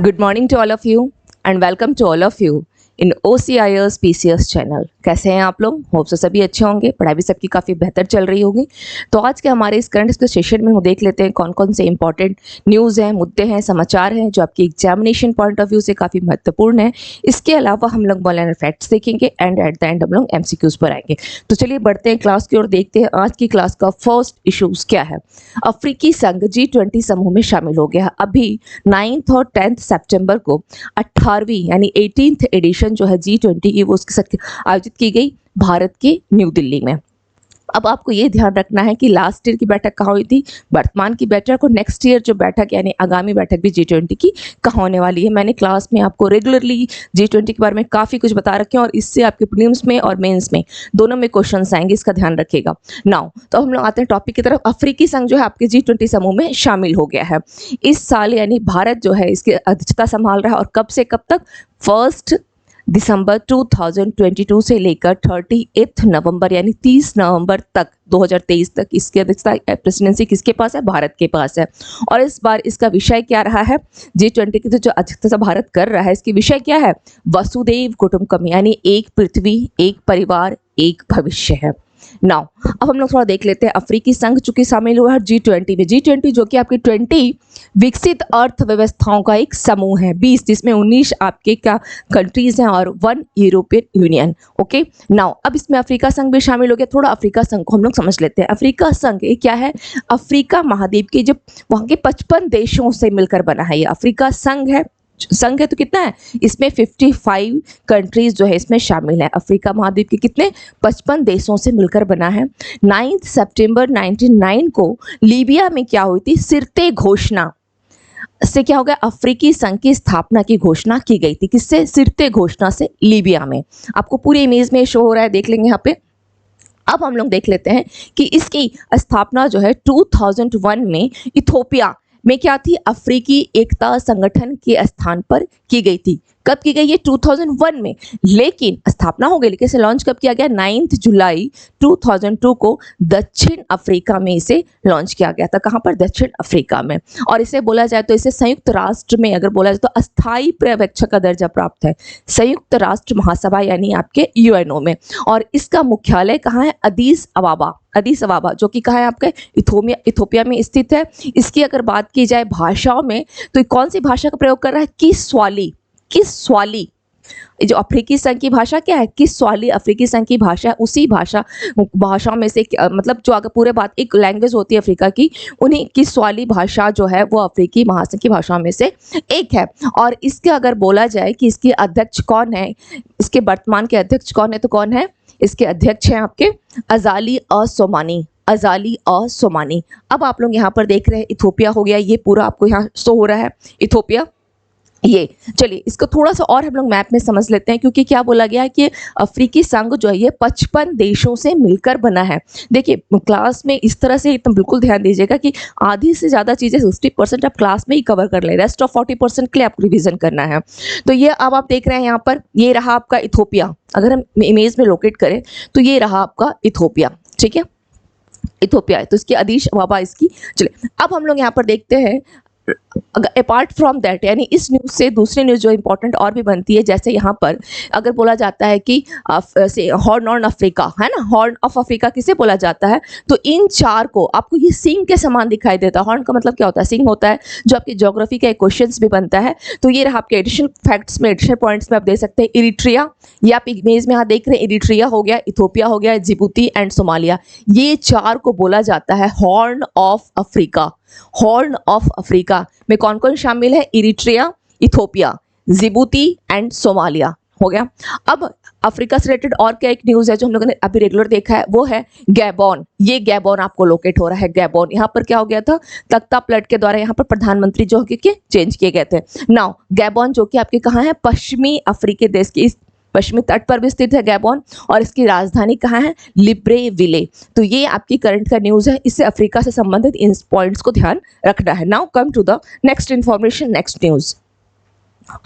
Good morning to all of you and welcome to all of you in OCIS PCS channel. कैसे हैं आप लोग? Hope से सभी अच्छे होंगे, पढ़ाई भी सबकी काफ़ी बेहतर चल रही होगी। तो आज के हमारे इस करंट डिस्कस सेशन में हम देख लेते हैं कौन कौन से इंपॉर्टेंट न्यूज़ हैं, मुद्दे हैं, समाचार हैं जो आपकी एग्जामिनेशन पॉइंट ऑफ व्यू से काफ़ी महत्वपूर्ण है। इसके अलावा हम लोग मॉडर्न फैक्ट्स देखेंगे एंड एट द एंड हम लोग MCQs पर आएंगे। तो चलिए बढ़ते हैं क्लास की ओर, देखते हैं आज की क्लास का फर्स्ट इशूज़ क्या है। अफ्रीकी संघ G20 समूह में शामिल हो गया। अभी 9th और 10th सितंबर को 18वीं यानी 18th एडिशन जो है G20 की वो उसके साथ आयोजित की गई भारत के न्यू दिल्ली में। अब आपको ये ध्यान रखना है कि लास्ट ईयर की बैठक कहाँ हुई थी, वर्तमान की बैठक, और नेक्स्ट ईयर जो बैठक यानी आगामी बैठक भी G20 की कहाँ होने वाली है। मैंने क्लास में आपको रेगुलरली G20 के बारे में काफ़ी कुछ बता रखे हैं और इससे आपके प्रीलिम्स में और मेंस में दोनों में क्वेश्चंस आएंगे, इसका ध्यान रखिएगा। नाउ तो हम लोग आते हैं टॉपिक की तरफ। अफ्रीकी संघ जो है आपके G20 समूह में शामिल हो गया है इस साल, यानी भारत जो है इसकी अध्यक्षता संभाल रहा है। और कब से कब तक? 1 दिसंबर 2022 से लेकर 30 नवंबर यानी 30 नवंबर तक 2023 तक इसकी अध्यक्षता प्रेसिडेंसी किसके पास है? भारत के पास है। और इस बार इसका विषय क्या रहा है? G20 की जो अध्यक्षता भारत कर रहा है इसकी विषय क्या है? वसुधैव कुटुंबकम, यानी एक पृथ्वी, एक परिवार, एक भविष्य है। नाउ अब हम लोग थोड़ा देख लेते हैं। अफ्रीकी संघ चूंकि शामिल हुआ है G20 में। G20 जो कि आपकी 20 विकसित अर्थव्यवस्थाओं का एक समूह है, 20 जिसमें 19 आपके क्या कंट्रीज हैं और 1 यूरोपियन यूनियन। ओके, नाउ अब इसमें अफ्रीका संघ भी शामिल हो गया। थोड़ा अफ्रीका संघ को हम लोग समझ लेते हैं। अफ्रीका संघ ये क्या है? अफ्रीका महाद्वीप के जो वहाँ के 55 देशों से मिलकर बना है ये अफ्रीका संघ है। संघ है तो कितना है? इसमें 55 कंट्रीज जो है इसमें शामिल है। अफ्रीका महाद्वीप के कितने? 55 देशों से मिलकर बना है। 9 सितंबर 1999 को लीबिया में क्या हुई थी? सिरते घोषणा से क्या हो गया? अफ्रीकी संघ की स्थापना की घोषणा की गई थी। किससे? सिरते घोषणा से, लीबिया में। आपको पूरी इमेज में शो हो रहा है, देख लेंगे यहाँ पे। अब हम लोग देख लेते हैं कि इसकी स्थापना जो है 2001 में इथोपिया में क्या थी? अफ्रीकी एकता संगठन के स्थान पर की गई थी। कब की गई? ये 2001 में, लेकिन स्थापना हो गई। लेकिन इसे लॉन्च कब किया गया? 9 जुलाई 2002 को दक्षिण अफ्रीका में इसे लॉन्च किया गया था। कहाँ पर? दक्षिण अफ्रीका में। और इसे बोला जाए तो इसे संयुक्त राष्ट्र में अगर बोला जाए तो अस्थायी पर्यवेक्षक का दर्जा प्राप्त है संयुक्त राष्ट्र महासभा यानी आपके UNO में। और इसका मुख्यालय कहाँ है? अदीस अबाबा जो कि कहाँ है? आपके इथोपिया में स्थित है। इसकी अगर बात की जाए भाषाओं में तो कौन सी भाषा का प्रयोग कर रहा है? किस्वाली। जो अफ्रीकी संघ की भाषा क्या है? किस्वाली अफ्रीकी संघ की भाषा है। उसी भाषाओं में से मतलब जो अगर पूरे बात एक लैंग्वेज होती है अफ्रीका की, उन्हीं किस्वाली भाषा जो है वो अफ्रीकी महासंघ की भाषाओं में से एक है। और इसके अगर बोला जाए कि इसके अध्यक्ष कौन है, इसके वर्तमान के अध्यक्ष कौन है, तो कौन है? इसके अध्यक्ष हैं आपके अजाली असोमानी। अब आप लोग यहाँ पर देख रहे हैं इथोपिया हो गया, ये पूरा आपको यहाँ शो हो रहा है इथोपिया। ये चलिए इसको थोड़ा सा और हम लोग मैप में समझ लेते हैं, क्योंकि क्या बोला गया है कि अफ्रीकी संघ जो है ये 55 देशों से मिलकर बना है। देखिए क्लास में इस तरह से एकदम बिल्कुल ध्यान दीजिएगा कि आधी से ज़्यादा चीज़ें 60% आप क्लास में ही कवर कर ले, रेस्ट ऑफ 40% के लिए आपको रिविजन करना है। तो ये अब आप देख रहे हैं यहाँ पर, ये रहा आपका इथोपिया। अगर हम इमेज में लोकेट करें तो ये रहा आपका इथोपिया, ठीक है? इथोपिया है तो इसकी अदीस अबाबा इसकी। चलिए अब हम लोग यहाँ पर देखते हैं अपार्ट फ्रॉम दैट, यानी इस न्यूज़ से दूसरी न्यूज़ जो इंपॉर्टेंट और भी बनती है। जैसे यहाँ पर अगर बोला जाता है कि हॉर्न ऑन अफ्रीका है ना, हॉर्न ऑफ अफ्रीका किसे बोला जाता है? तो इन चार को आपको ये सिंह के समान दिखाई देता है। हॉर्न का मतलब क्या होता है? सिंह होता है, जो आपकी ज्योग्राफी का एक क्वेश्चन भी बनता है। तो ये रहा आपके एडिशनल फैक्ट्स में, एडिशनल पॉइंट्स में आप दे सकते हैं। इरिट्रिया, ये आप इमेज में यहाँ देख रहे हैं, इरिट्रिया हो गया, इथोपिया हो गया, जिबूती एंड सोमालिया, ये चार को बोला जाता है horn of Africa. Horn of Africa में कौन कौन शामिल है? Eritrea, Ethiopia, Djibouti and Somalia हो गया। अब अफ्रीका से रिलेटेड और क्या एक न्यूज़ है जो हम लोगों ने अभी रेगुलर देखा है, वो है गैबॉन। ये गैबॉन आपको लोकेट हो रहा है। गैबॉन यहाँ पर क्या हो गया था? तख्ता पलट के द्वारा यहाँ पर प्रधानमंत्री जो के चेंज किए गए थे। नाउ गैबॉन जो कि आपके कहाँ है? पश्चिमी अफ्रीकी देश की पश्चिमी तट पर भी स्थित है गैबॉन, और इसकी राजधानी कहाँ है? लिब्रेविले। तो ये आपकी करंट का न्यूज़ है, इससे अफ्रीका से संबंधित इन पॉइंट्स को ध्यान रखना है। Now come to the next information, next news.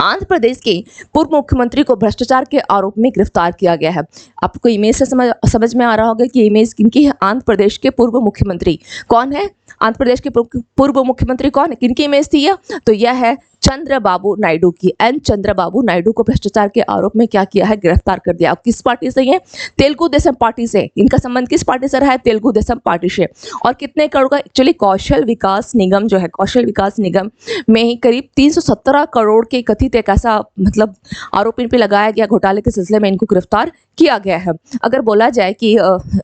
Andhra Pradesh के पूर्व मुख्यमंत्री को भ्रष्टाचार के आरोप में गिरफ्तार किया गया है। आपको इमेज से समझ में आ रहा होगा कि इमेज किनकी है? आंध्र प्रदेश के पूर्व मुख्यमंत्री कौन है? आंध्र प्रदेश के पूर्व मुख्यमंत्री कौन है? किनकी इमेज थी यह? तो यह है चंद्रबाबू नायडू की। एन चंद्रबाबू नायडू को भ्रष्टाचार के आरोप में क्या किया है, गिरफ्तार कर दिया। अब किस पार्टी से है, तेलुगु देशम पार्टी से। इनका संबंध किस पार्टी से रहा है, तेलुगु देशम पार्टी से। और कितने करोड़ का, एक्चुअली कौशल विकास निगम जो है, कौशल विकास निगम में ही करीब 317 करोड़ के कथित एक ऐसा मतलब आरोप इन पे लगाया गया, घोटाले के सिलसिले में इनको गिरफ्तार किया गया है। अगर बोला जाए कि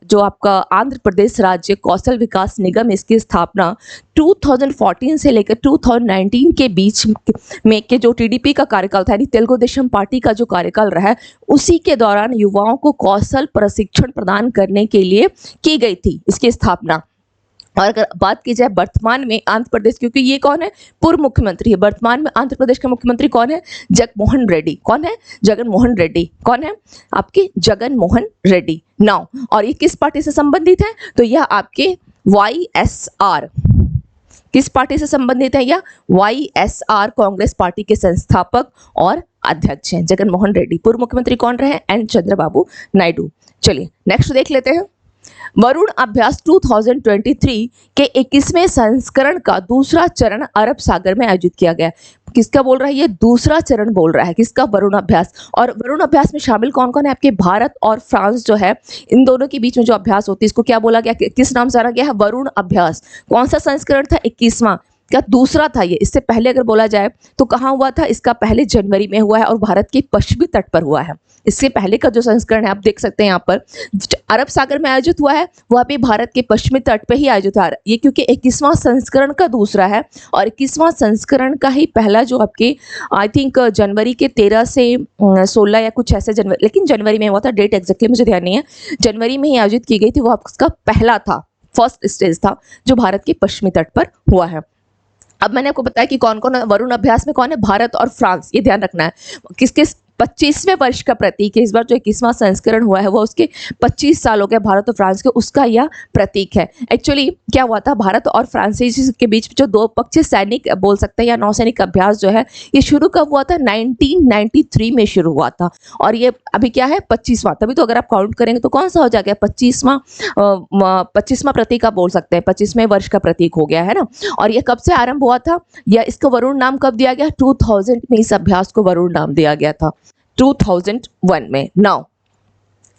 जो आपका आंध्र प्रदेश राज्य कौशल विकास निगम, इसकी स्थापना 2014 से लेकर 2019 के बीच में के जो टीडीपी का कार्यकाल था, यानी तेलुगु देशम पार्टी का जो कार्यकाल रहा है, उसी के दौरान युवाओं को कौशल प्रशिक्षण प्रदान करने के लिए की गई थी इसकी स्थापना। और अगर बात की जाए वर्तमान में आंध्र प्रदेश, क्योंकि ये कौन है, पूर्व मुख्यमंत्री है, वर्तमान में आंध्र प्रदेश के मुख्यमंत्री कौन है, जगनमोहन रेड्डी। कौन है, जगनमोहन रेड्डी। कौन है आपके, जगनमोहन रेड्डी। नाउ, और ये किस पार्टी से संबंधित है, तो यह आपके YSR, किस पार्टी से संबंधित है, यह YSR कांग्रेस पार्टी के संस्थापक और अध्यक्ष हैं जगनमोहन रेड्डी। पूर्व मुख्यमंत्री कौन रहे, एन चंद्रबाबू नायडू। चलिए नेक्स्ट देख लेते हैं। वरुण अभ्यास 2023 के 21वें संस्करण का दूसरा चरण अरब सागर में आयोजित किया गया। किसका बोल रहा है, ये दूसरा चरण बोल रहा है, किसका, वरुण अभ्यास। और वरुण अभ्यास में शामिल कौन कौन है, आपके भारत और फ्रांस जो है, इन दोनों के बीच में जो अभ्यास होती है, इसको क्या बोला गया, किस नाम से जाना गया है, वरुण अभ्यास। कौन सा संस्करण था, 21वां का दूसरा था ये। इससे पहले अगर बोला जाए तो कहाँ हुआ था, इसका पहले जनवरी में हुआ है और भारत के पश्चिमी तट पर हुआ है। इससे पहले का जो संस्करण है आप देख सकते हैं यहाँ पर अरब सागर में आयोजित हुआ है, वह भी भारत के पश्चिमी तट पे ही आयोजित हुआ है। ये क्योंकि 21वां संस्करण का दूसरा है और 21वां संस्करण का ही पहला जो आपके आई थिंक जनवरी के 13 से 16 या कुछ ऐसे जनवरी, लेकिन जनवरी में हुआ था, डेट एग्जैक्टली मुझे ध्यान नहीं है, जनवरी में ही आयोजित की गई थी। वो उसका पहला था, फर्स्ट स्टेज था जो भारत के पश्चिमी तट पर हुआ है। अब मैंने आपको बताया कि कौन कौन वरुण अभ्यास में कौन है, भारत और फ्रांस, ये ध्यान रखना है। किस किस 25वें वर्ष का प्रतीक है, इस बार जो 21वां संस्करण हुआ है वो उसके 25 साल हो गए भारत और फ्रांस के, उसका यह प्रतीक है। एक्चुअली क्या हुआ था, भारत और फ्रांसीसी के बीच जो दो पक्षीय सैनिक बोल सकते हैं या नौसैनिक अभ्यास जो है, ये शुरू कब हुआ था, 1993 में शुरू हुआ था और ये अभी क्या है, 25वां। तभी तो अगर आप काउंट करेंगे तो कौन सा हो जाएगा, 25वां प्रतीक आप बोल सकते हैं, 25वें वर्ष का प्रतीक हो गया है ना। और ये कब से आरंभ हुआ था, या इसको वरुण नाम कब दिया गया, 2000 में इस अभ्यास को वरुण नाम दिया गया था, 2001 में। नाउ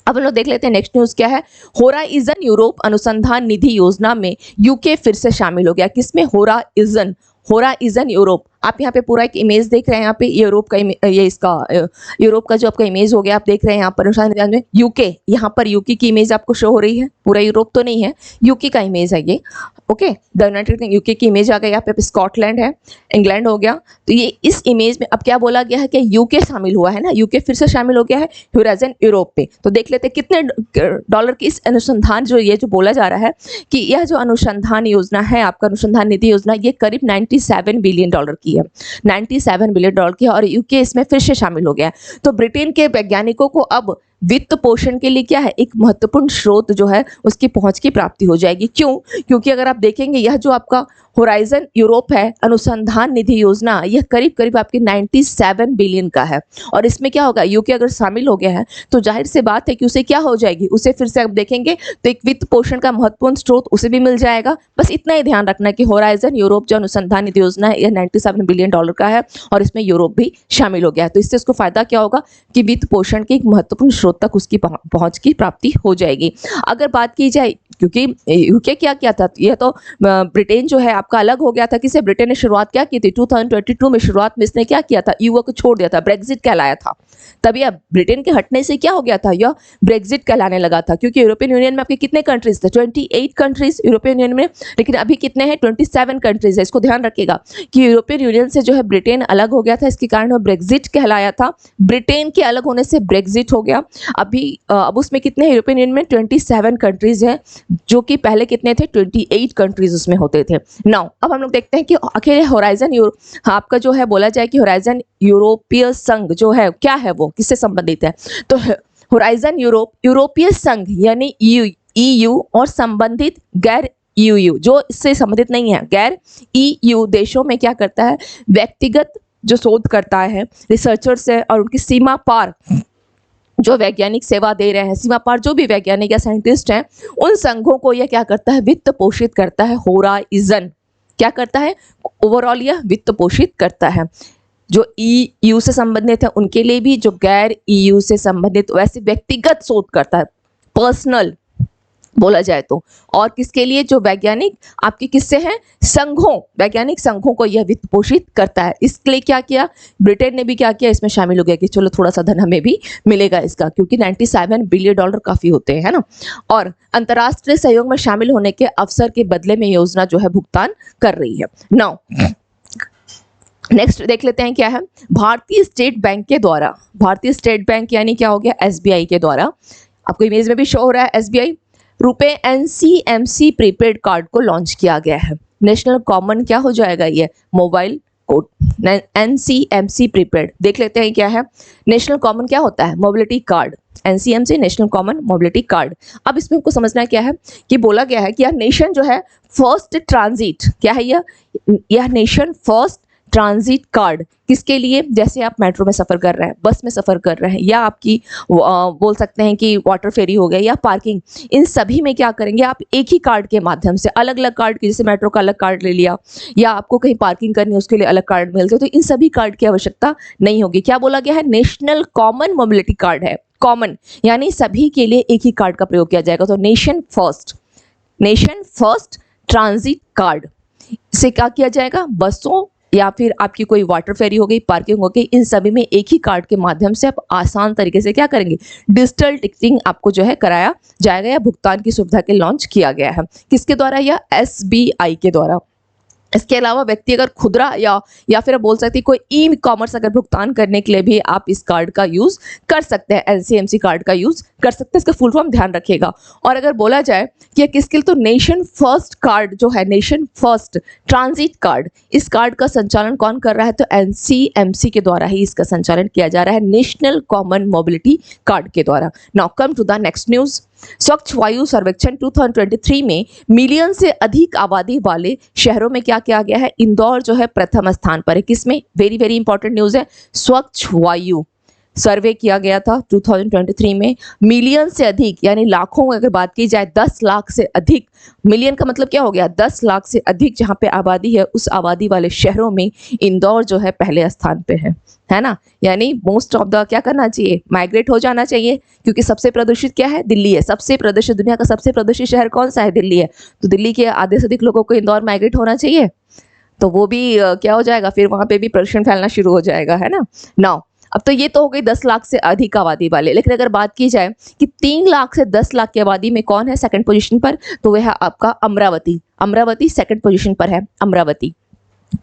अब हम लोग देख लेते हैं नेक्स्ट न्यूज क्या है। होराइजन यूरोप अनुसंधान निधि योजना में यूके फिर से शामिल हो गया। किसमें, होराइजन यूरोप। आप यहाँ पे पूरा एक इमेज देख रहे हैं, यहाँ पे यूरोप का ये इसका यूरोप का जो आपका इमेज हो गया, आप देख रहे हैं यहाँ पर अनुसंधान में यूके, यहाँ पर यूके की इमेज आपको शो हो रही है, पूरा यूरोप तो नहीं है, यूके का इमेज है ये। Okay, the United kingdom, UK की इमेज आ गई, यहाँ पे स्कॉटलैंड है, इंग्लैंड हो गया। तो ये इस इमेज में अब क्या बोला गया है कि यूके शामिल हुआ है ना, यूके फिर से शामिल हो गया है होराइजन यूरोप पे। तो देख लेते हैं कितने डॉलर की इस अनुसंधान जो ये जो बोला जा रहा है कि यह जो अनुसंधान योजना है आपका, अनुसंधान निधि योजना, ये करीब 97 बिलियन डॉलर की है, 97 बिलियन डॉलर की है और यूके इसमें फिर से शामिल हो गया है। तो ब्रिटेन के वैज्ञानिकों को अब वित्त पोषण के लिए क्या है, एक महत्वपूर्ण स्रोत जो है उसकी पहुंच की प्राप्ति हो जाएगी। क्यों, क्योंकि अगर आप देखेंगे यह जो आपका होराइजन यूरोप है अनुसंधान निधि योजना, यह करीब करीब आपके 97 बिलियन का है और इसमें क्या होगा, यूके अगर शामिल हो गया है तो जाहिर सी बात है कि उसे क्या हो जाएगी, उसे फिर से आप देखेंगे तो एक वित्त पोषण का महत्वपूर्ण स्रोत उसे भी मिल जाएगा। बस इतना ही ध्यान रखना कि होराइजन यूरोप जो अनुसंधान निधि योजना है यह 97 बिलियन डॉलर का है और इसमें यूरोप भी शामिल हो गया है। तो इससे उसको फायदा क्या होगा कि वित्त पोषण के एक महत्वपूर्ण स्रोत तक उसकी पहुंच की प्राप्ति हो जाएगी। अगर बात की जाए, क्योंकि यूके क्या किया था, यह तो ब्रिटेन जो है आपका अलग हो गया था। किसे, ब्रिटेन ने शुरुआत क्या की थी 2022 में, शुरुआत में इसने क्या किया था, यूके को छोड़ दिया था, ब्रेक्जिट कहलाया था। तभी अब ब्रिटेन के हटने से क्या हो गया था, यह ब्रेक्जिट कहलाने लगा था, क्योंकि यूरोपियन यूनियन में आपके कितने कंट्रीज थे, 28 कंट्रीज यूरोपियन यूनियन में, लेकिन अभी कितने हैं, 27 कंट्रीज है। इसको ध्यान रखिएगा कि यूरोपियन यूनियन से जो है ब्रिटेन अलग हो गया था, इसके कारण वह ब्रेक्जिट कहलाया था। ब्रिटेन के अलग होने से ब्रेक्जिट हो गया। अभी अब उसमें कितने यूरोपियन यूनियन में 27 कंट्रीज हैं, जो कि पहले कितने थे, 28 कंट्रीज उसमें होते थे। नाउ अब हम लोग देखते हैं कि आखिर होराइजन आपका जो है बोला जाए कि होराइजन यूरोपीय संघ जो है क्या है, वो किससे संबंधित है। तो होराइजन यूरोपीय संघ यानी EU और संबंधित गैर EU जो इससे संबंधित नहीं है, गैर EU देशों में क्या करता है, व्यक्तिगत जो शोध करता है, रिसर्चर्स है और उनकी सीमा पार जो वैज्ञानिक सेवा दे रहे हैं, सीमा पार जो भी वैज्ञानिक या साइंटिस्ट हैं, उन संघों को यह क्या करता है, वित्त पोषित करता है। होराइजन क्या करता है, ओवरऑल यह वित्त पोषित करता है। जो EU से संबंधित है उनके लिए भी, जो गैर EU से संबंधित वैसे व्यक्तिगत शोध करता है, पर्सनल बोला जाए तो। और किसके लिए, जो वैज्ञानिक आपके किससे हैं, संघों, वैज्ञानिक संघों को यह वित्त पोषित करता है। इसके लिए क्या किया, ब्रिटेन ने भी क्या किया, इसमें शामिल हो गया कि चलो थोड़ा सा धन हमें भी मिलेगा इसका, क्योंकि 97 बिलियन डॉलर काफी होते हैं, है ना। और अंतर्राष्ट्रीय सहयोग में शामिल होने के अवसर के बदले में योजना जो है भुगतान कर रही है। नाउ नेक्स्ट देख लेते हैं क्या है, भारतीय स्टेट बैंक के द्वारा, भारतीय स्टेट बैंक यानी क्या हो गया, SBI के द्वारा, आपको इमेज में भी शो हो रहा है SBI, रुपए NCMC प्रीपेड कार्ड को लॉन्च किया गया है। नेशनल कॉमन क्या हो जाएगा, ये मोबाइल कोड, NCMC प्रीपेड। देख लेते हैं क्या है, नेशनल कॉमन क्या होता है, mobility card, NCMC national Common Mobility card. अब इसमें आपको समझना क्या है कि बोला गया है कि यह नेशन जो है फर्स्ट ट्रांजिट, क्या है यह नेशन फर्स्ट ट्रांजिट कार्ड किसके लिए, जैसे आप मेट्रो में सफ़र कर रहे हैं, बस में सफ़र कर रहे हैं, या आपकी बोल सकते हैं कि वाटर फेरी हो गया या पार्किंग, इन सभी में क्या करेंगे आप, एक ही कार्ड के माध्यम से, अलग अलग कार्ड, जैसे मेट्रो का अलग कार्ड ले लिया, या आपको कहीं पार्किंग करनी है उसके लिए अलग कार्ड मिलते, तो इन सभी कार्ड की आवश्यकता नहीं होगी। क्या बोला गया है, नेशनल कॉमन मोबिलिटी कार्ड है, कॉमन यानी सभी के लिए एक ही कार्ड का प्रयोग किया जाएगा। तो नेशन फर्स्ट ट्रांजिट कार्ड से क्या किया जाएगा, बसों या फिर आपकी कोई वाटर फेरी हो गई, पार्किंग हो गई, इन सभी में एक ही कार्ड के माध्यम से आप आसान तरीके से क्या करेंगे, डिजिटल टिकटिंग आपको जो है कराया जाएगा, या भुगतान की सुविधा के लॉन्च किया गया है। किसके द्वारा, या SBI के द्वारा। इसके अलावा व्यक्ति अगर खुदरा या फिर आप बोल सकते हैं कोई ई कॉमर्स अगर भुगतान करने के लिए भी आप इस कार्ड का यूज कर सकते हैं, NCMC कार्ड का यूज कर सकते हैं। इसका फुल फॉर्म ध्यान रखिएगा। और अगर बोला जाए कि किसके लिए, तो नेशन फर्स्ट कार्ड जो है, नेशन फर्स्ट ट्रांजिट कार्ड, इस कार्ड का संचालन कौन कर रहा है, तो NCMC के द्वारा ही इसका संचालन किया जा रहा है, नेशनल कॉमन मोबिलिटी कार्ड के द्वारा। Now come to the next news. Swachh Vayu सर्वेक्षण 2023 में मिलियन से अधिक आबादी वाले शहरों में क्या किया गया है, इंदौर जो है प्रथम स्थान पर है। किसमें, वेरी वेरी इंपॉर्टेंट न्यूज है, स्वच्छ वायु सर्वे किया गया था 2023 में, मिलियन से अधिक यानी लाखों, अगर बात की जाए 10 लाख से अधिक, मिलियन का मतलब क्या हो गया, 10 लाख से अधिक जहां पे आबादी है, उस आबादी वाले शहरों में इंदौर जो है पहले स्थान पे है ना। यानी मोस्ट ऑफ द क्या करना चाहिए, माइग्रेट हो जाना चाहिए, क्योंकि सबसे प्रदूषित क्या है, दिल्ली है। सबसे प्रदूषित, दुनिया का सबसे प्रदूषित शहर कौन सा है, दिल्ली है। तो दिल्ली के आधे से अधिक लोगों को इंदौर माइग्रेट होना चाहिए, तो वो भी क्या हो जाएगा, फिर वहां पे भी प्रदूषण फैलना शुरू हो जाएगा, है ना। नाउ अब तो ये तो हो गई 10 लाख से अधिक आबादी वाले, लेकिन अगर बात की जाए कि 3 लाख से 10 लाख की आबादी में कौन है सेकंड पोजीशन पर, तो वह है आपका अमरावती। अमरावती सेकंड पोजीशन पर है, अमरावती।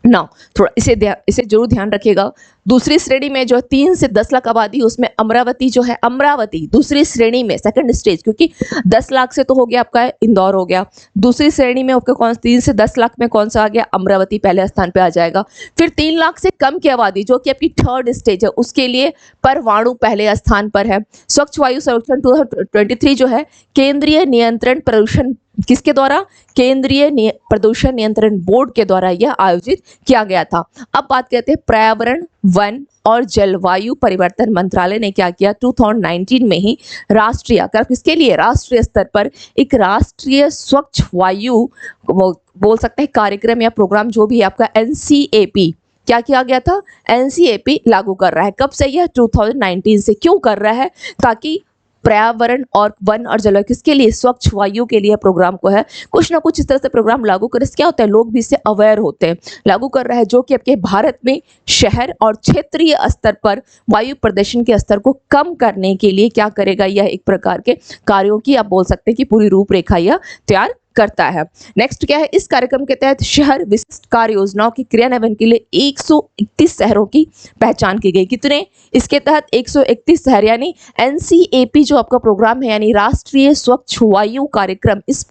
नाउ थोड़ा इसे जरूर ध्यान रखिएगा। दूसरी श्रेणी में जो 3 से 10 लाख आबादी, उसमें अमरावती जो है, अमरावती दूसरी श्रेणी में, सेकंड स्टेज, क्योंकि 10 लाख से तो हो गया आपका इंदौर हो गया, दूसरी श्रेणी में आपके कौन, 3 से 10 लाख में कौन सा आ गया, अमरावती पहले स्थान पे आ जाएगा। फिर 3 लाख से कम की आबादी जो कि आपकी थर्ड स्टेज है, उसके लिए परवाणु पहले स्थान पर है। स्वच्छ वायु सर्वेक्षण 2023 जो है केंद्रीय नियंत्रण प्रदूषण, किसके द्वारा, केंद्रीय प्रदूषण नियंत्रण बोर्ड के द्वारा यह आयोजित किया गया था। अब बात करते हैं पर्यावरण, वन और जलवायु परिवर्तन मंत्रालय ने क्या किया, 2019 में ही राष्ट्रीय, किसके लिए, राष्ट्रीय स्तर पर एक राष्ट्रीय स्वच्छ वायु बोल सकते हैं कार्यक्रम या प्रोग्राम, जो भी है आपका NCAP, क्या किया गया था, NCAP लागू कर रहा है। कब से, यह 2019 से। क्यों कर रहा है, ताकि पर्यावरण और वन और जलवायु, किसके लिए, स्वच्छ वायु के लिए प्रोग्राम को है, कुछ ना कुछ इस तरह से प्रोग्राम लागू करे। क्या होता है, लोग भी इससे अवेयर होते हैं, लागू कर रहा है, जो कि आपके भारत में शहर और क्षेत्रीय स्तर पर वायु प्रदूषण के स्तर को कम करने के लिए क्या करेगा, यह एक प्रकार के कार्यों की आप बोल सकते हैं कि पूरी रूपरेखा यह तैयार करता है। नेक्स्ट क्या है, इस कार्यक्रम के तहत शहर विशिष्ट कार्य योजनाओं के क्रियान्वयन के लिए 131 शहरों की पहचान की गई। कितने, इसके तहत 131 शहर, यानी NCAP जो आपका प्रोग्राम है, यानी राष्ट्रीय स्वच्छ वायु कार्यक्रम, इस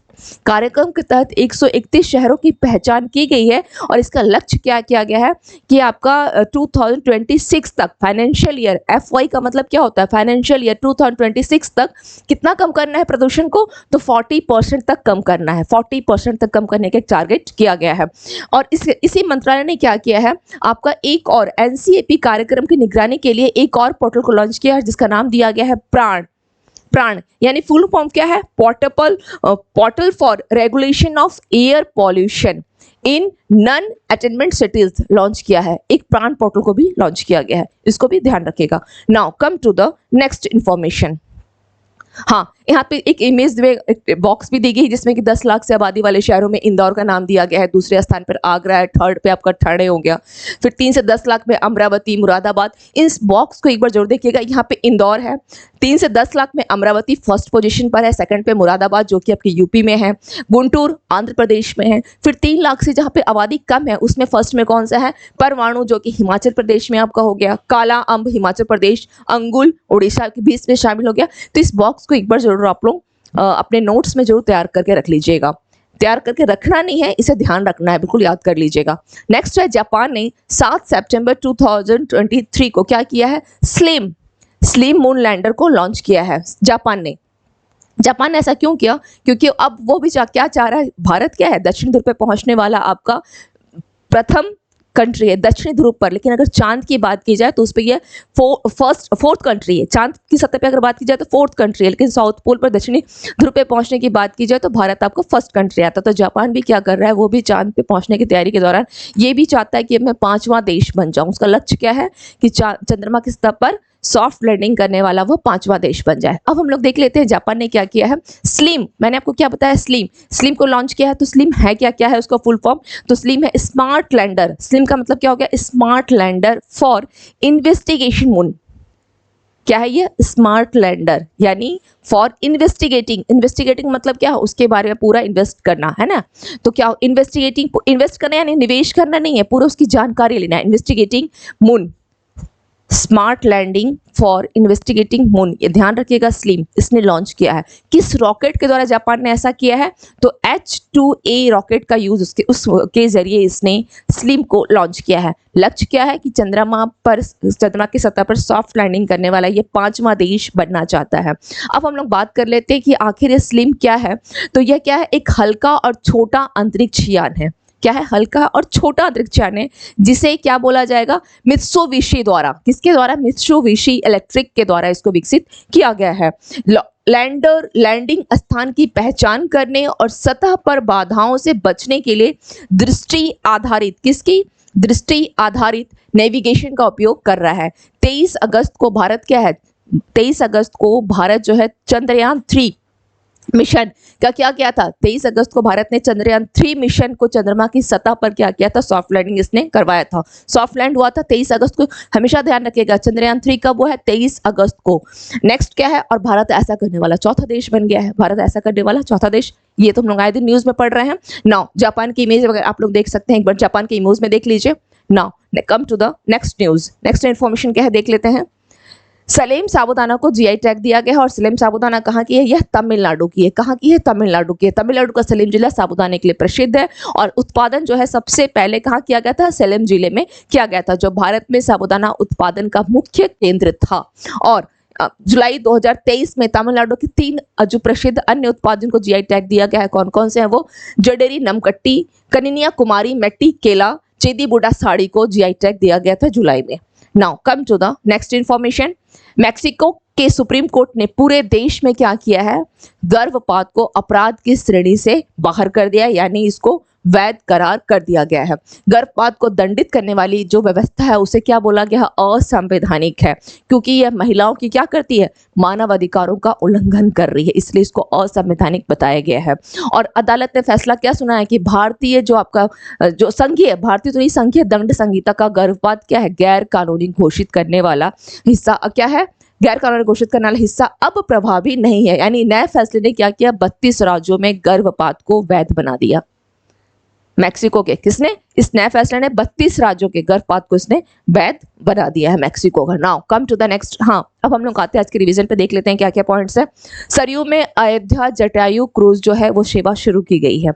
कार्यक्रम के तहत 131 शहरों की पहचान की गई है। और इसका लक्ष्य क्या किया गया है कि आपका 2026 तक, फाइनेंशियल ईयर, FY का मतलब क्या होता है, फाइनेंशियल ईयर 2026 तक कितना कम करना है प्रदूषण को, तो 40% तक कम करना है, 40% तक कम करने का एक टारगेट किया गया है। और इसी मंत्रालय ने क्या किया है, आपका एक और NCAP कार्यक्रम की निगरानी के लिए एक और पोर्टल को लॉन्च किया है, जिसका नाम दिया गया है प्राण, यानी फुल फॉर्म क्या है, portal for regulation of air pollution. In non attainment cities launch किया है। एक प्राण पोर्टल को भी लॉन्च किया गया है, इसको भी ध्यान रखिएगा। Now come to the next information. हाँ, यहाँ पे एक इमेज में एक बॉक्स भी दी गई जिसमें कि 10 लाख से आबादी वाले शहरों में इंदौर का नाम दिया गया है, दूसरे स्थान पर आगरा है, थर्ड पे आपका ठाणे हो गया, फिर 3 से 10 लाख में अमरावती, मुरादाबाद। इस बॉक्स को एक बार जरूर देखिएगा। यहाँ पे इंदौर है, 3 से 10 लाख में अमरावती फर्स्ट पोजीशन पर है, सेकंड पे मुरादाबाद जो कि आपके यूपी में है, गुंटूर आंध्र प्रदेश में है, फिर 3 लाख से जहाँ पे आबादी कम है उसमें फर्स्ट में कौन सा है, परवाणु जो कि हिमाचल प्रदेश में आपका हो गया, काला अम्ब हिमाचल प्रदेश, अंगुल उड़ीसा के बीच में शामिल हो गया। तो इस बॉक्स को एक बार जरूर आप लोग अपने नोट्स में जरूर तैयार करके रख लीजिएगा। तैयार करके रखना नहीं है, इसे ध्यान रखना है, बिल्कुल याद कर लीजिएगा। नेक्स्ट है, जापान ने 7 सितंबर 2023 को क्या किया है, स्लिम मून लैंडर को लॉन्च किया है जापान ने। जापान ने ऐसा क्यों किया, क्योंकि अब वो भी क्या चाह रहा है, भारत क्या है, दक्षिण ध्रुव पे पहुंचने वाला आपका प्रथम कंट्री है दक्षिणी ध्रुव पर, लेकिन अगर चांद की बात की जाए तो उस पर यह फोर्थ कंट्री है। चांद की सतह पे अगर बात की जाए तो फोर्थ कंट्री है, लेकिन साउथ पोल पर दक्षिणी ध्रुव पे पहुंचने की बात की जाए तो भारत आपको फर्स्ट कंट्री आता। तो जापान भी क्या कर रहा है, वो भी चांद पे पहुंचने की तैयारी के दौरान ये भी चाहता है कि मैं 5वां देश बन जाऊं। उसका लक्ष्य क्या है कि चंद्रमा की सतह पर सॉफ्ट लैंडिंग करने वाला वो 5वां देश बन जाए। अब हम लोग देख लेते हैं जापान ने क्या किया है। स्लिम, मैंने आपको क्या बताया, स्लिम को लॉन्च किया है। तो स्लिम है क्या है उसका फुल फॉर्म, तो स्लिम है स्मार्ट लैंडर। स्लिम का मतलब क्या हो गया, smart lander for investigation moon. क्या है ये, स्मार्ट लैंडर यानी फॉर इन्वेस्टिगेटिंग मतलब क्या है, उसके बारे में पूरा इन्वेस्ट करना है ना। तो क्या इन्वेस्ट करना यानी निवेश करना नहीं है, पूरा उसकी जानकारी लेना है। Investigating moon, smart landing for investigating moon, ये ध्यान रखिएगा। स्लिम इसने लॉन्च किया है। किस रॉकेट के द्वारा जापान ने ऐसा किया है, तो H2A रॉकेट का यूज उसके जरिए इसने स्लिम को लॉन्च किया है। लक्ष्य क्या है कि चंद्रमा की सतह पर सॉफ्ट लैंडिंग करने वाला ये 5वां देश बनना चाहता है। अब हम लोग बात कर लेते हैं कि आखिर ये स्लिम क्या है। तो यह क्या है, एक हल्का और छोटा अंतरिक्ष यान है। क्या है, हल्का और छोटा अंतरिक्ष यान है, जिसे क्या बोला जाएगा, मित्सुबिशी द्वारा, किसके द्वारा, मित्सुबिशी इलेक्ट्रिक के द्वारा इसको विकसित किया गया है। लैंडिंग स्थान की पहचान करने और सतह पर बाधाओं से बचने के लिए दृष्टि आधारित नेविगेशन का उपयोग कर रहा है। 23 अगस्त को भारत क्या है, 23 अगस्त को भारत जो है चंद्रयान 3 मिशन का क्या किया था। 23 अगस्त को भारत ने चंद्रयान 3 मिशन को चंद्रमा की सतह पर क्या किया था, सॉफ्ट लैंडिंग इसने करवाया था। सॉफ्ट लैंड हुआ था 23 अगस्त को, हमेशा ध्यान रखिएगा। चंद्रयान 3 कब हुआ है, 23 अगस्त को। नेक्स्ट क्या है, और भारत ऐसा करने वाला चौथा देश बन गया है। भारत ऐसा करने वाला चौथा देश, ये तो हम लोग आए दिन न्यूज में पढ़ रहे हैं। नाउ जापान की इमेज वगैरह आप लोग देख सकते हैं, एक बार जापान की इमेज में देख लीजिए। Now come to the next news. Next information क्या है देख लेते हैं। सलेम साबूदाना को जीआई टैग दिया गया है, और सलेम साबूदाना कहाँ की है, यह तमिलनाडु की है। कहाँ की है, तमिलनाडु की है। तमिलनाडु का सलेम जिला साबूदाने के लिए प्रसिद्ध है, और उत्पादन जो है सबसे पहले कहाँ किया गया था, सलेम जिले में किया गया था, जो भारत में साबूदाना उत्पादन का मुख्य केंद्र था। और जुलाई 2023 में तमिलनाडु के 3 जो प्रसिद्ध अन्य उत्पादन को जीआई टैग दिया गया है। कौन कौन से हैं वो, जडेरी नमकट्टी, कनिनिया कुमारी मेट्टी केला, चेदी बुडा साड़ी को जीआई टैग दिया गया था जुलाई में। Now come to the next information. Mexico के सुप्रीम कोर्ट ने पूरे देश में क्या किया है, गर्भपात को अपराध की श्रेणी से बाहर कर दिया, यानी इसको वैध करार कर दिया गया है। गर्भपात को दंडित करने वाली जो व्यवस्था है उसे क्या बोला गया है, असंवैधानिक है, क्योंकि यह महिलाओं की क्या करती है, मानव अधिकारों का उल्लंघन कर रही है, इसलिए इसको असंवैधानिक बताया गया है। और अदालत ने फैसला क्या सुना है कि भारतीय जो आपका जो संघीय, भारतीय तो ये संघीय दंड संहिता का गर्भपात क्या है, गैर कानूनी घोषित करने वाला हिस्सा क्या है, गैर कानूनी घोषित करने वाला हिस्सा अब प्रभावी नहीं है। यानी नए फैसले ने क्या किया, 32 राज्यों में गर्भपात को वैध बना दिया। मैक्सिको के किसने, इस नए फैसले ने 32 राज्यों के गर्भपात को इसने वैध बना दिया है मैक्सिको का। Now come to the next. हाँ, अब हम लोग आते हैं आज के रिवीजन पे, देख लेते हैं क्या क्या पॉइंट्स है। सरयू में अयोध्या जटायु क्रूज जो है वो सेवा शुरू की गई है।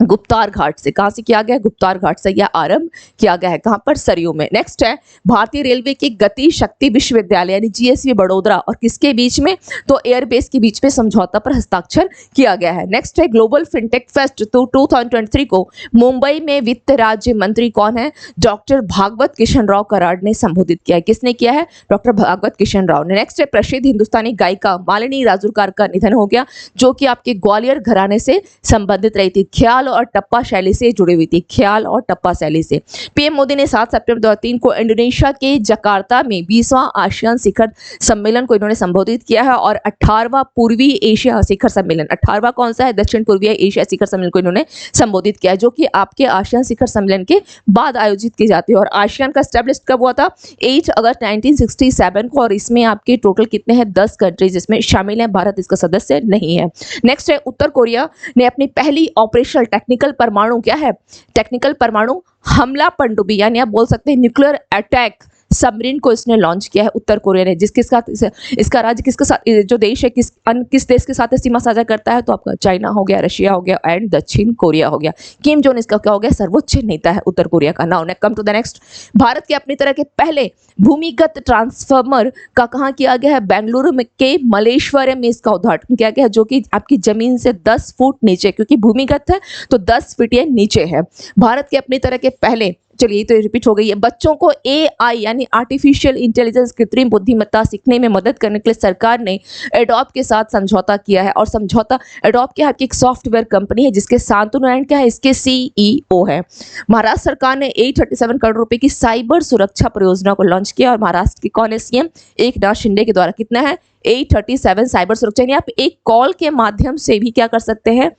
गुप्तार घाट से, कहां से किया गया, गुप्तार घाट से यह आरंभ किया गया है, कहां पर, सरयू में। नेक्स्ट है भारतीय रेलवे के गति शक्ति विश्वविद्यालय यानी जीएसवी बड़ोदरा और किसके बीच में, तो एयरबेस के बीच में समझौता पर हस्ताक्षर किया गया है। नेक्स्ट है ग्लोबल फिनटेक फेस्ट 2023 को मुंबई में वित्त राज्य मंत्री कौन है, डॉक्टर भागवत किशन राव कराड़ ने संबोधित किया है। किसने किया है, डॉक्टर भागवत किशन राव ने। नेक्स्ट है प्रसिद्ध हिंदुस्तानी गायिका मालिनी राजूरकर का निधन हो गया, जो कि आपके ग्वालियर घराने से संबंधित रही थी। ख्याल और टप्पा शैली से जुड़ी हुई थी, ख्याल और टप्पा शैली से। पीएम मोदी ने 7 सितंबर 2003 को इंडोनेशिया के जकार्ता में 20वां आसियान शिखर सम्मेलन को इन्होंने संबोधित किया है और 18वां पूर्वी एशिया शिखर सम्मेलन, 18वां कौन सा है, दक्षिण पूर्वी एशिया शिखर सम्मेलन को इन्होंने संबोधित किया है, जो कि आपके आसियान शिखर सम्मेलन के बाद आयोजित की जाती है। और आसियान का एस्टेब्लिश कब हुआ था, 8 अगस्त 1967 को, और इसमें आपके टोटल कितने हैं, 10 कंट्रीज इसमें शामिल हैं, भारत इसका सदस्य नहीं है। नेक्स्ट है, उत्तर कोरिया ने अपनी पहली ऑपरेशनल टेक्निकल परमाणु, क्या है, टेक्निकल परमाणु हमला पनडुब्बी, यानी आप बोल सकते हैं न्यूक्लियर अटैक सबमरीन को इसने लॉन्च किया है उत्तर कोरिया ने, जिसके साथ इसका राज्य किसके साथ, जो देश है किस देश के साथ सीमा साझा करता है, तो आपका चाइना हो गया, रशिया हो गया एंड दक्षिण कोरिया हो गया। किम जोन इसका क्या हो गया, सर्वोच्च नेता है उत्तर कोरिया का। Now come to the next, Bharat के अपनी तरह के पहले भूमिगत ट्रांसफार्मर का कहाँ किया गया है, बेंगलुरु में के मलेश्वरम में इसका उद्घाटन किया गया है, जो कि आपकी जमीन से 10 फुट नीचे, क्योंकि भूमिगत है तो 10 फीट ये नीचे है। भारत के अपनी तरह के पहले, चलिए तो रिपीट हो गई है, बच्चों को एआई यानी आर्टिफिशियल इंटेलिजेंस, कृत्रिम बुद्धिमत्ता सीखने में मदद करने के लिए सरकार ने एडोब के साथ समझौता किया है। और समझौता, एडोब क्या है, आपकी एक सॉफ्टवेयर कंपनी है जिसके शांतनु नारायण क्या है, इसके सीईओ है। महाराष्ट्र सरकार ने 837 करोड़ रुपए की साइबर सुरक्षा परियोजना को लॉन्च किया, और महाराष्ट्र के कौन है सीएम, एकनाथ शिंदे के द्वारा कितना है, 837 साइबर सुरक्षा, यानी आप एक कॉल के माध्यम से भी क्या कर सकते हैं,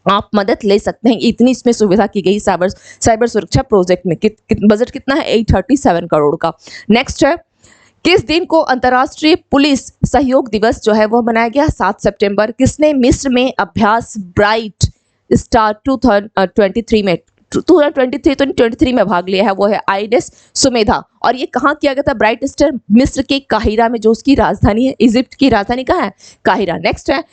आप मदद ले सकते हैं, इतनी इसमें सुविधा की गई साइबर सुरक्षा प्रोजेक्ट में। बजट कितना है, 837 करोड़ का। नेक्स्ट है, किस दिन को अंतर्राष्ट्रीय पुलिस सहयोग दिवस जो है वो मनाया गया, 7 सितंबर। किसने मिस्र में अभ्यास ब्राइट स्टार 2023 में 2023 में भाग लिया है, वो है आइडेस सुमेधा। और ये कहाँ किया गया था, ब्राइट स्टार मिस्र के काहिरा में, जो उसकी राजधानी है, इजिप्ट की राजधानी कहाँ है, काहिरा। नेक्स्ट है,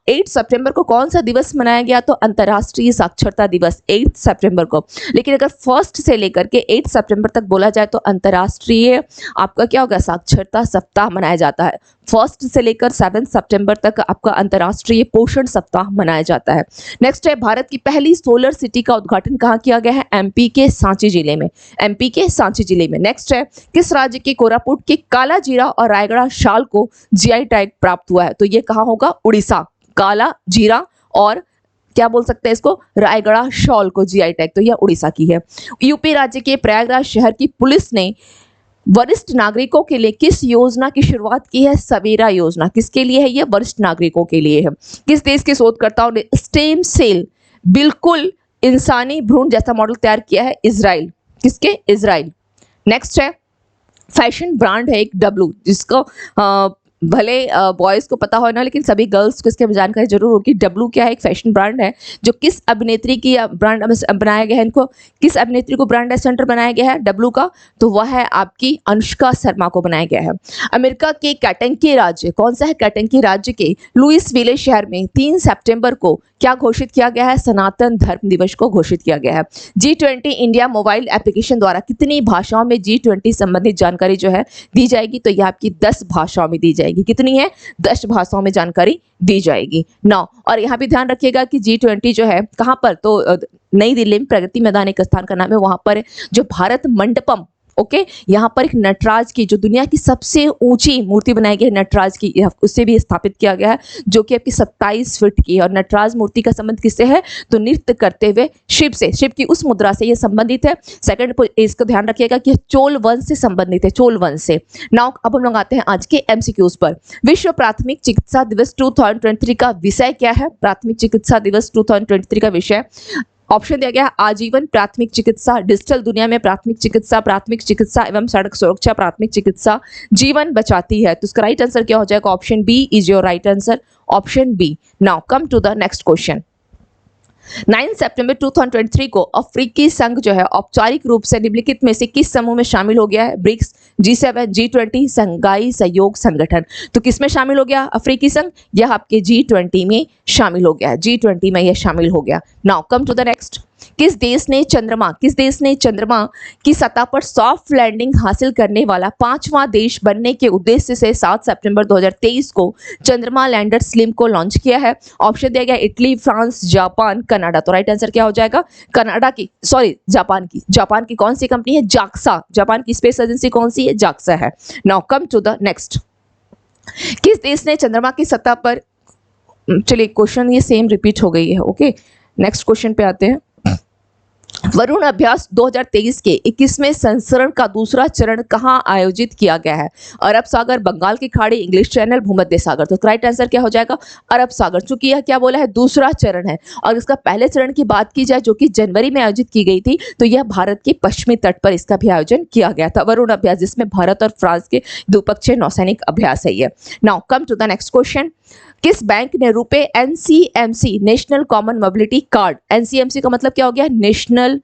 8 सितंबर को कौन सा दिवस मनाया गया, तो अंतर्राष्ट्रीय साक्षरता दिवस 8 सितंबर को। लेकिन अगर 1 से लेकर के 8 सितंबर तक बोला जाए तो अंतर्राष्ट्रीय आपका क्या होगा, साक्षरता सप्ताह मनाया जाता है। 1 से लेकर 7 सितंबर तक आपका अंतर्राष्ट्रीय पोषण सप्ताह मनाया जाता है। नेक्स्ट है, भारत की पहली सोलर सिटी का उद्घाटन कहाँ किया गया है, एमपी के सांची जिले में, एमपी के सांची जिले में। नेक्स्ट है, किस राज्य के कोरापुट के काला जीरा और रायगढ़ शाल को जीआई टैग प्राप्त हुआ है, तो ये कहाँ होगा, उड़ीसा, काला जीरा और क्या बोल सकते हैं इसको, रायगढ़ शॉल को जीआई टैग, तो यह उड़ीसा की है। यूपी राज्य के प्रयागराज शहर की पुलिस ने वरिष्ठ नागरिकों के लिए किस योजना की शुरुआत की है, सवेरा योजना। किसके लिए है ये, वरिष्ठ नागरिकों के लिए है। किस देश के शोधकर्ताओं ने स्टेम सेल बिल्कुल इंसानी भ्रूण जैसा मॉडल तैयार किया है, इजराइल, किसके, इजराइल। नेक्स्ट है, फैशन ब्रांड है एक डब्लू, जिसको भले बॉयज़ को पता हो ना, लेकिन सभी गर्ल्स को इसके जानकारी जरूर होगी। डब्लू क्या है, एक फैशन ब्रांड है जो किस अभिनेत्री की ब्रांड बनाया गया है, इनको किस अभिनेत्री को ब्रांड एम्बेसडर बनाया गया है डब्लू का, तो वह है आपकी अनुष्का शर्मा को बनाया गया है। अमेरिका के कैटेंकी राज्य, कौन सा है, कैटेंकी राज्य के लुइसविले शहर में 3 सितंबर को क्या घोषित किया गया है, सनातन धर्म दिवस को घोषित किया गया है। G20 इंडिया मोबाइल एप्लीकेशन द्वारा कितनी भाषाओं में G20 संबंधित जानकारी जो है दी जाएगी, तो यह आपकी 10 भाषाओं में दी जाएगी। कितनी है, 10 भाषाओं में जानकारी दी जाएगी। 9, और यहाँ भी ध्यान रखिएगा कि G20 जो है कहाँ पर, तो नई दिल्ली में प्रगति मैदान एक स्थान का नाम है, वहां पर जो भारत मंडपम, ओके, यहाँ पर एक नटराज की, जो दुनिया की सबसे ऊंची मूर्ति बनाई गई है नटराज की, उससे भी स्थापित किया गया है, जो कि आपकी 27 फीट की है। और नटराज मूर्ति का संबंध किससे है, तो नृत्य करते हुए शिव से, शिव की उस मुद्रा से ये संबंधित है। सेकंड, इसको ध्यान रखिएगा कि चोल वंश से संबंधित है, चोल वंश से। नाउ अब हम लोग आते हैं आज के एमसीक्यूज पर। विश्व प्राथमिक चिकित्सा दिवस 2023 का विषय क्या है, प्राथमिक चिकित्सा दिवस 2023 का विषय, ऑप्शन दिया गया है, आजीवन प्राथमिक चिकित्सा, डिजिटल दुनिया में प्राथमिक चिकित्सा एवं सड़क सुरक्षा प्राथमिक चिकित्सा जीवन बचाती है। तो इसका राइट आंसर क्या हो जाएगा, option B is your right answer, option B. Now come to the next question. 9 सितंबर 2023 को अफ्रीकी संघ जो है औपचारिक रूप से निम्नलिखित में से किस समूह में शामिल हो गया है, ब्रिक्स, G7, G20, संघाई सहयोग संगठन। तो किस में शामिल हो गया अफ्रीकी संघ, यह आपके G20 में शामिल हो गया है, G20 में यह शामिल हो गया। Now come to the next. किस देश ने चंद्रमा की सतह पर सॉफ्ट लैंडिंग हासिल करने वाला 5वां देश बनने के उद्देश्य से 7 सितंबर 2023 को चंद्रमा लैंडर स्लिम को लॉन्च किया है। ऑप्शन दिया गया इटली, फ्रांस, जापान, कनाडा। तो राइट आंसर क्या हो जाएगा, जापान की कौन सी कंपनी है, जाक्सा, जापान की स्पेस एजेंसी कौन सी है, जाक्सा है। Now come to the next. किस देश ने चंद्रमा की सतह पर, चलिए क्वेश्चन ये सेम रिपीट हो गई है, ओके, नेक्स्ट क्वेश्चन पे आते हैं। वरुण अभ्यास 2023 के 21वें संस्करण का दूसरा चरण कहां आयोजित किया गया है? अरब सागर, बंगाल की खाड़ी, इंग्लिश चैनल, भूमध्य सागर। तो राइट आंसर क्या हो जाएगा? अरब सागर। चूंकि यह क्या बोला है, दूसरा चरण है, और इसका पहले चरण की बात की जाए जो कि जनवरी में आयोजित की गई थी, तो यह भारत के पश्चिमी तट पर इसका भी आयोजन किया गया था, वरुण अभ्यास, जिसमें भारत और फ्रांस के द्विपक्षीय नौसैनिक अभ्यास है ये। Now come to the next question. किस बैंक ने RuPay NCMC National Common Mobility Card, NCMC का मतलब क्या हो गया, National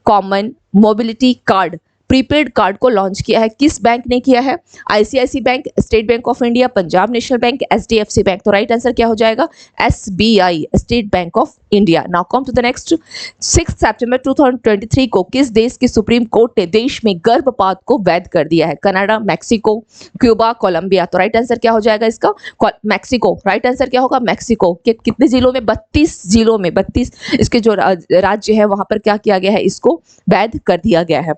Common Mobility Card, prepaid card को लॉन्च किया है? किस बैंक ने किया है? ICICI bank, State Bank of India, Punjab National Bank, HDFC bank. तो राइट आंसर क्या हो जाएगा? SBI, State Bank of India. Now come to the next. 6 सितंबर 2023 को किस देश की सुप्रीम कोर्ट ने देश में गर्भपात को वैध कर दिया है? Canada, Mexico, Cuba, Colombia. तो राइट आंसर क्या हो जाएगा इसका? मैक्सिको। राइट आंसर क्या होगा? मैक्सिको के कितने जिलों में? 32 जिलों में, 32 इसके जो राज्य है वहां पर क्या किया गया है, इसको वैध कर दिया गया है।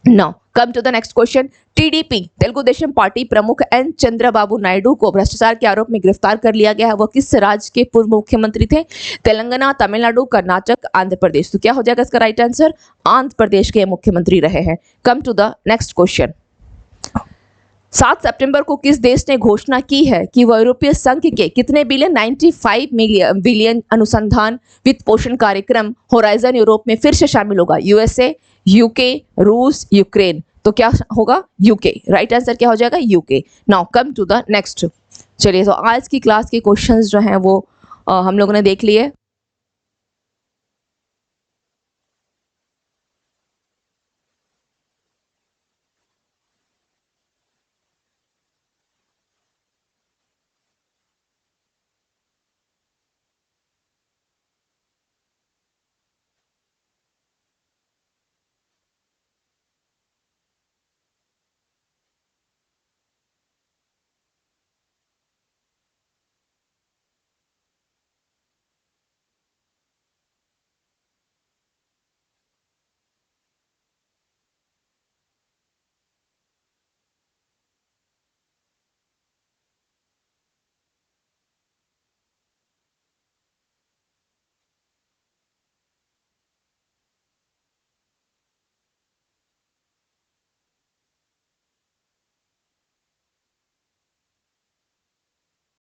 Now, come to the next question. TDP Telugu Desam party प्रमुख एन चंद्रबाबू नायडू को भ्रष्टाचार के आरोप में गिरफ्तार कर लिया गया है। वह किस राज्य के पूर्व मुख्यमंत्री थे? तेलंगाना, तमिलनाडु, कर्नाटक, आंध्र प्रदेश। तो क्या हो जाएगा इसका राइट आंसर? आंध्र प्रदेश के मुख्यमंत्री रहे हैं। Come to the next question. 7 सितंबर को किस देश ने घोषणा की है कि वह यूरोपीय संघ के कितने बिलियन, 95 बिलियन अनुसंधान वित्त पोषण कार्यक्रम होराइजन यूरोप में फिर से शामिल होगा? यूएसए, यूके, रूस, यूक्रेन। तो क्या होगा? यूके। राइट आंसर क्या हो जाएगा? UK. Now come to the next. चलिए, तो आज की क्लास के क्वेश्चंस जो हैं वो हम लोगों ने देख लिए।